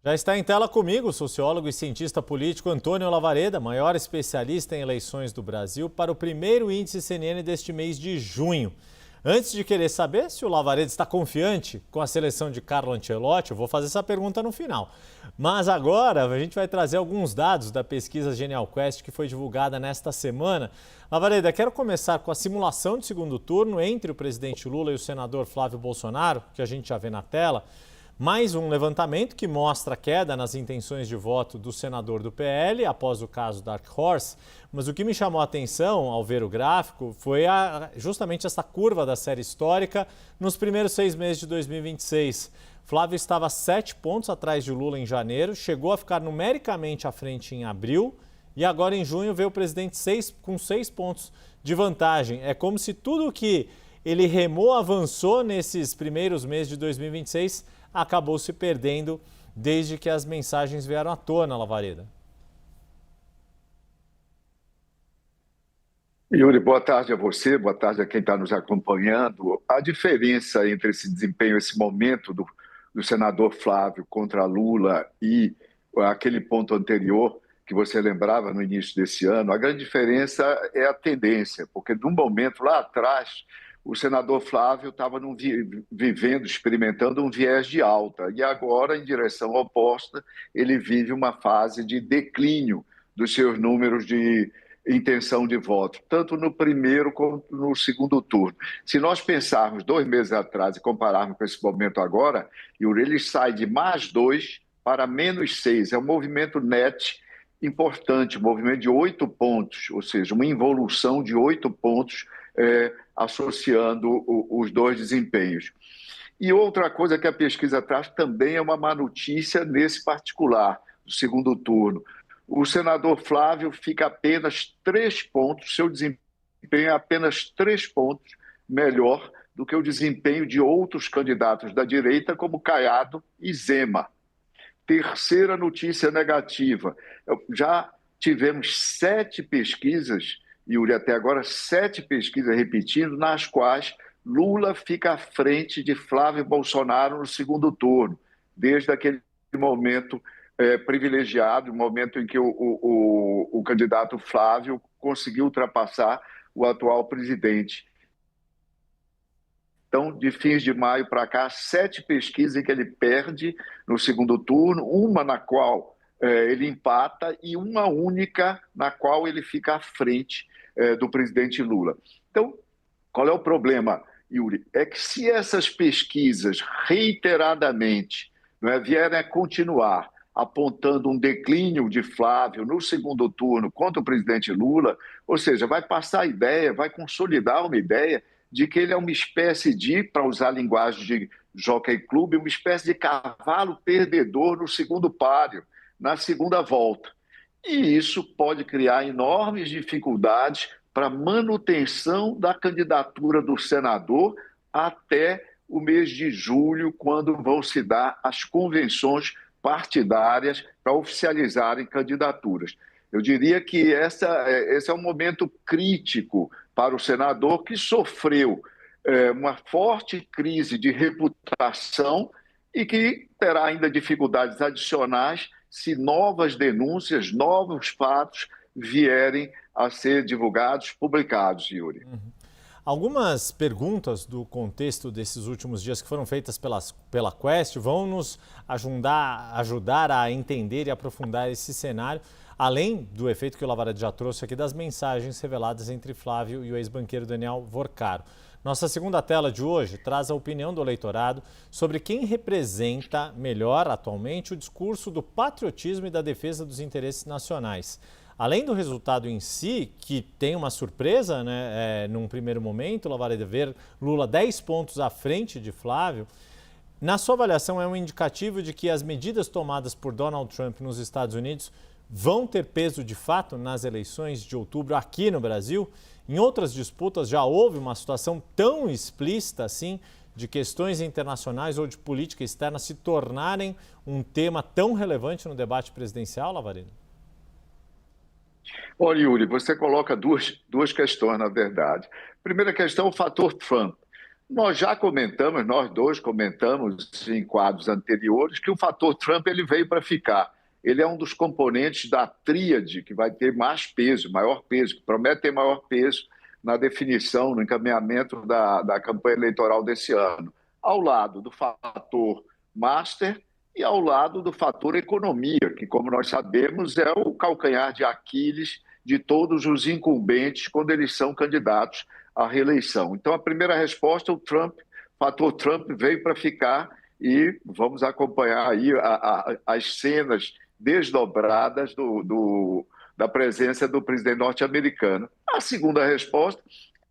Já está em tela comigo o sociólogo e cientista político Antônio Lavareda, maior especialista em eleições do Brasil, para o primeiro índice CNN deste mês de junho. Antes de querer saber se o Lavareda está confiante com a seleção de Carlo Ancelotti, eu vou fazer essa pergunta no final. Mas agora a gente vai trazer alguns dados da pesquisa Genial Quest que foi divulgada nesta semana. Lavareda, quero começar com a simulação de segundo turno entre o presidente Lula e o senador Flávio Bolsonaro, que a gente já vê na tela. Mais um levantamento que mostra a queda nas intenções de voto do senador do PL após o caso Dark Horse. Mas o que me chamou a atenção ao ver o gráfico foi justamente essa curva da série histórica nos primeiros 6 meses de 2026. Flávio estava 7 pontos atrás de Lula em janeiro, chegou a ficar numericamente à frente em abril e agora em junho veio o presidente com 6 pontos de vantagem. É como se tudo que ele remou avançou nesses primeiros meses de 2026 acabou se perdendo desde que as mensagens vieram à tona, Lavareda. Yuri, boa tarde a você, boa tarde a quem está nos acompanhando. A diferença entre esse desempenho, esse momento do senador Flávio contra Lula e aquele ponto anterior que você lembrava no início desse ano, a grande diferença é a tendência, porque num momento lá atrás o senador Flávio estava vivendo, experimentando um viés de alta, e agora, em direção oposta, ele vive uma fase de declínio dos seus números de intenção de voto, tanto no primeiro quanto no segundo turno. Se nós pensarmos 2 meses atrás e compararmos com esse momento agora, ele sai de +2 para -6. É um movimento net importante, um movimento de 8 pontos, ou seja, uma involução de 8 pontos, associando os dois desempenhos. E outra coisa que a pesquisa traz também é uma má notícia nesse particular, do segundo turno. O senador Flávio fica apenas 3 pontos, seu desempenho é apenas 3 pontos melhor do que o desempenho de outros candidatos da direita, como Caiado e Zema. Terceira notícia negativa, já tivemos 7 pesquisas, Yuri, até agora 7 pesquisas repetindo, nas quais Lula fica à frente de Flávio Bolsonaro no segundo turno, desde aquele momento privilegiado, o momento em que o candidato Flávio conseguiu ultrapassar o atual presidente. Então, de fins de maio para cá, 7 pesquisas em que ele perde no segundo turno, uma na qual ele empata e uma única na qual ele fica à frente do presidente Lula. Então, qual é o problema, Yuri? É que se essas pesquisas reiteradamente vierem a continuar apontando um declínio de Flávio no segundo turno contra o presidente Lula, ou seja, vai passar a ideia, vai consolidar uma ideia de que ele é uma espécie de, para usar a linguagem de Jockey Club, uma espécie de cavalo perdedor no segundo páreo, na segunda volta. E isso pode criar enormes dificuldades para a manutenção da candidatura do senador até o mês de julho, quando vão se dar as convenções partidárias para oficializarem candidaturas. Eu diria que esse é um momento crítico para o senador, que sofreu uma forte crise de reputação e que terá ainda dificuldades adicionais se novas denúncias, novos fatos vierem a ser divulgados, publicados, Yuri. Algumas perguntas do contexto desses últimos dias que foram feitas pela Quest vão nos ajudar a entender e aprofundar esse cenário, além do efeito que o Lavareda já trouxe aqui das mensagens reveladas entre Flávio e o ex-banqueiro Daniel Vorcaro. Nossa segunda tela de hoje traz a opinião do eleitorado sobre quem representa melhor atualmente o discurso do patriotismo e da defesa dos interesses nacionais. Além do resultado em si, que tem uma surpresa, num primeiro momento, Lavareda, ver Lula 10 pontos à frente de Flávio, na sua avaliação é um indicativo de que as medidas tomadas por Donald Trump nos Estados Unidos vão ter peso de fato nas eleições de outubro aqui no Brasil? Em outras disputas já houve uma situação tão explícita assim de questões internacionais ou de política externa se tornarem um tema tão relevante no debate presidencial, Lavareda? Olha, Yuri, você coloca duas questões, na verdade. Primeira questão, o fator Trump. Nós já comentamos, nós dois comentamos em quadros anteriores, que o fator Trump ele veio para ficar. Ele é um dos componentes da tríade que vai ter mais peso, maior peso, que promete ter maior peso na definição, no encaminhamento da campanha eleitoral desse ano. Ao lado do fator Master e ao lado do fator economia, que, como nós sabemos, é o calcanhar de Aquiles de todos os incumbentes quando eles são candidatos à reeleição. Então, a primeira resposta, o fator Trump veio para ficar e vamos acompanhar aí as cenas desdobradas da presença do presidente norte-americano. A segunda resposta,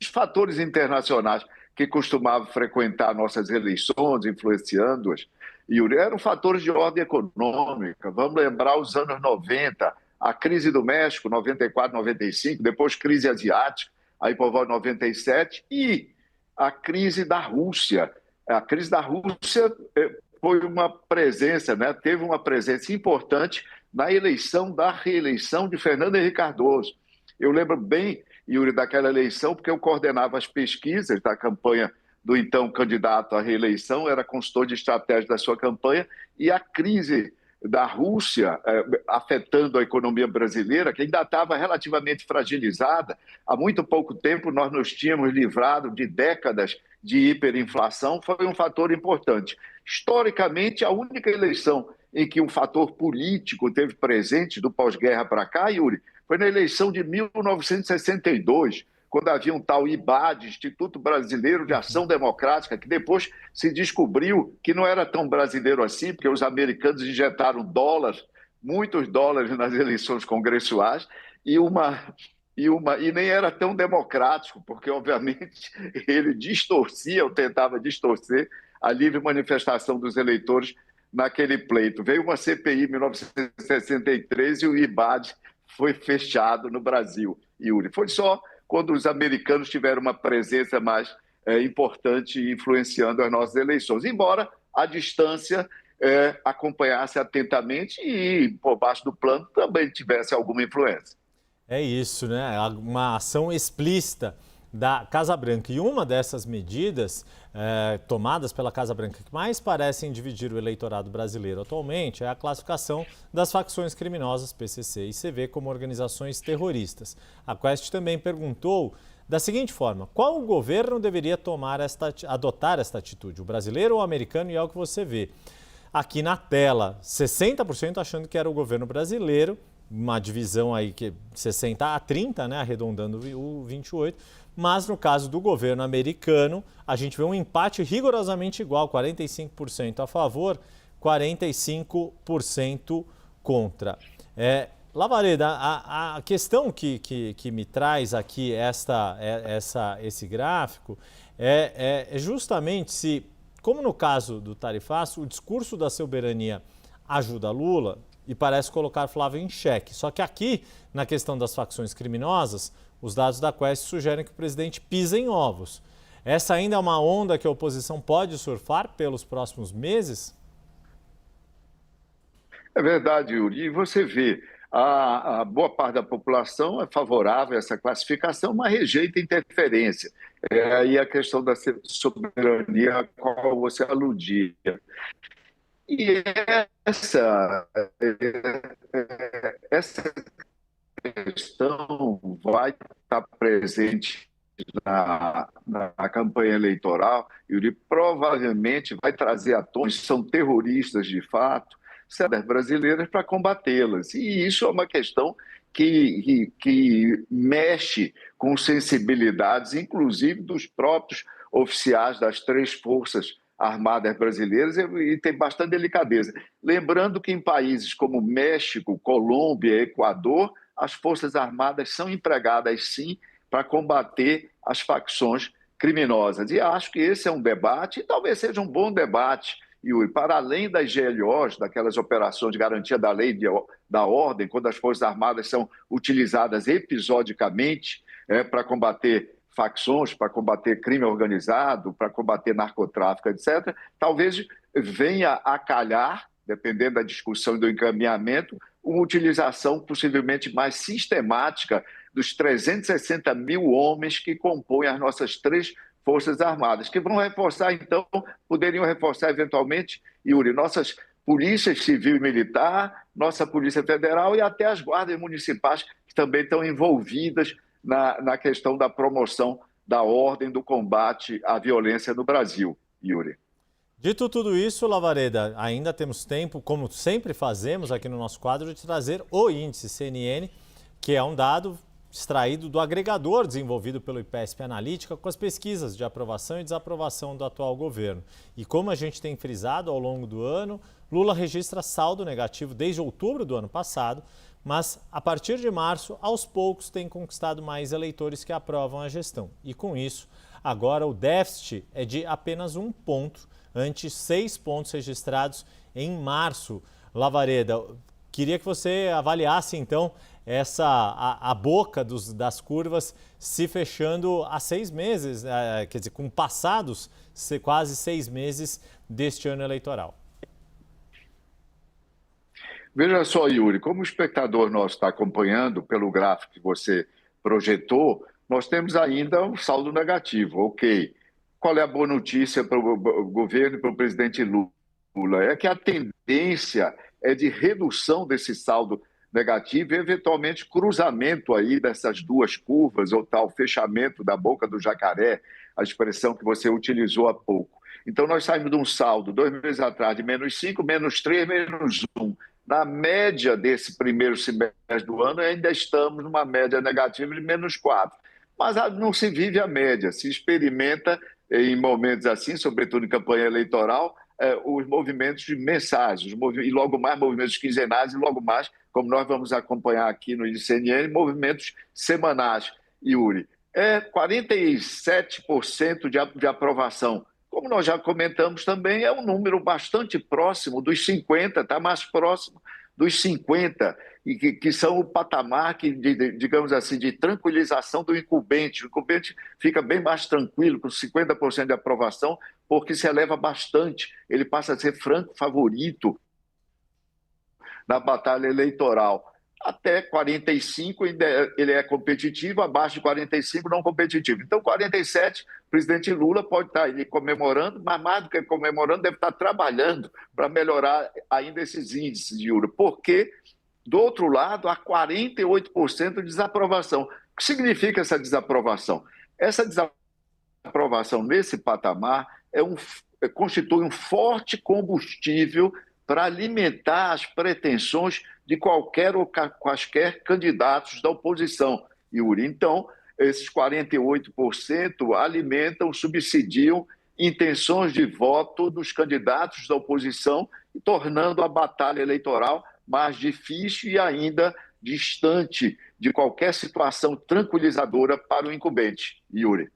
os fatores internacionais que costumavam frequentar nossas eleições, influenciando-as, Yuri, eram fatores de ordem econômica. Vamos lembrar os anos 90, a crise do México, 94, 95, depois crise asiática, aí por volta de 97, e a crise da Rússia. A crise da Rússia foi uma presença, né? Teve uma presença importante na reeleição de Fernando Henrique Cardoso. Eu lembro bem, Yuri, daquela eleição, porque eu coordenava as pesquisas da campanha do então candidato à reeleição, era consultor de estratégia da sua campanha, e a crise da Rússia afetando a economia brasileira, que ainda estava relativamente fragilizada. Há muito pouco tempo nós nos tínhamos livrado de décadas de hiperinflação, foi um fator importante. Historicamente, a única eleição em que um fator político teve presente do pós-guerra para cá, Yuri, foi na eleição de 1962, quando havia um tal IBAD, Instituto Brasileiro de Ação Democrática, que depois se descobriu que não era tão brasileiro assim, porque os americanos injetaram dólares, muitos dólares nas eleições congressuais, e nem era tão democrático, porque, obviamente, ele distorcia ou tentava distorcer a livre manifestação dos eleitores naquele pleito. Veio uma CPI em 1963 e o IBAD foi fechado no Brasil, Yuri. Foi só quando os americanos tiveram uma presença mais importante influenciando as nossas eleições, embora a distância acompanhasse atentamente e, por baixo do plano, também tivesse alguma influência. É isso, né? Uma ação explícita da Casa Branca. E uma dessas medidas tomadas pela Casa Branca que mais parecem dividir o eleitorado brasileiro atualmente é a classificação das facções criminosas PCC e CV como organizações terroristas. A Quest também perguntou da seguinte forma: qual governo deveria adotar esta atitude, o brasileiro ou o americano? E é o que você vê aqui na tela, 60% achando que era o governo brasileiro, uma divisão aí que 60 a 30, né, arredondando o 28, mas no caso do governo americano, a gente vê um empate rigorosamente igual, 45% a favor, 45% contra. Lavareda, a questão que me traz aqui esse gráfico é justamente se, como no caso do tarifaço, o discurso da soberania ajuda Lula e parece colocar Flávio em xeque. Só que aqui, na questão das facções criminosas, os dados da Quest sugerem que o presidente pisa em ovos. Essa ainda é uma onda que a oposição pode surfar pelos próximos meses? É verdade, Yuri. E você vê, a boa parte da população é favorável a essa classificação, mas rejeita interferência. É aí a questão da soberania a qual você aludia. E essa questão vai estar presente na campanha eleitoral e provavelmente vai trazer à tona, são terroristas de fato, cidades brasileiras para combatê-las. E isso é uma questão que mexe com sensibilidades, inclusive dos próprios oficiais das três forças armadas brasileiras, e tem bastante delicadeza. Lembrando que em países como México, Colômbia, Equador, as forças armadas são empregadas, sim, para combater as facções criminosas. E acho que esse é um debate, e talvez seja um bom debate, Yuri, para além das GLOs, daquelas operações de garantia da lei da ordem, quando as forças armadas são utilizadas episodicamente para combater facções, para combater crime organizado, para combater narcotráfico, etc., talvez venha a calhar, dependendo da discussão e do encaminhamento, uma utilização possivelmente mais sistemática dos 360 mil homens que compõem as nossas três Forças Armadas, que vão reforçar, então, poderiam reforçar eventualmente, Yuri, nossas polícias civil e militar, nossa Polícia Federal e até as guardas municipais, que também estão envolvidas na questão da promoção da ordem, do combate à violência no Brasil, Yuri. Dito tudo isso, Lavareda, ainda temos tempo, como sempre fazemos aqui no nosso quadro, de trazer o índice CNN, que é um dado extraído do agregador desenvolvido pelo IPESP Analítica com as pesquisas de aprovação e desaprovação do atual governo. E como a gente tem frisado ao longo do ano, Lula registra saldo negativo desde outubro do ano passado, mas a partir de março, aos poucos, tem conquistado mais eleitores que aprovam a gestão. E com isso, agora o déficit é de apenas 1 ponto, ante 6 pontos registrados em março. Lavareda, queria que você avaliasse então a boca das curvas se fechando há 6 meses, quer dizer, com passados quase 6 meses deste ano eleitoral. Veja só, Yuri, como o espectador nosso está acompanhando pelo gráfico que você projetou, nós temos ainda um saldo negativo, ok. Qual é a boa notícia para o governo e para o presidente Lula? É que a tendência é de redução desse saldo negativo e, eventualmente, cruzamento aí dessas duas curvas, ou tal fechamento da boca do jacaré, a expressão que você utilizou há pouco. Então, nós saímos de um saldo, 2 meses atrás, de -5, -3, -1. Na média desse primeiro semestre do ano, ainda estamos numa média negativa de -4. Mas não se vive a média, se experimenta em momentos assim, sobretudo em campanha eleitoral, os movimentos de mensagens, e logo mais movimentos quinzenais, e logo mais, como nós vamos acompanhar aqui no CNN, movimentos semanais. Yuri, 47% de aprovação. Como nós já comentamos também, é um número bastante próximo dos 50, está mais próximo dos 50, e que são o patamar digamos assim, de tranquilização do incumbente. O incumbente fica bem mais tranquilo, com 50% de aprovação, porque se eleva bastante. Ele passa a ser franco favorito na batalha eleitoral. Até 45 ele é competitivo, abaixo de 45 não competitivo. Então, 47, o presidente Lula pode estar ali comemorando, mas mais do que comemorando, deve estar trabalhando para melhorar ainda esses índices de Yuri. Porque, do outro lado, há 48% de desaprovação. O que significa essa desaprovação? Essa desaprovação nesse patamar constitui um forte combustível para alimentar as pretensões de qualquer ou quaisquer candidatos da oposição, Yuri. Então, esses 48% alimentam, subsidiam intenções de voto dos candidatos da oposição, tornando a batalha eleitoral mais difícil e ainda distante de qualquer situação tranquilizadora para o incumbente, Yuri.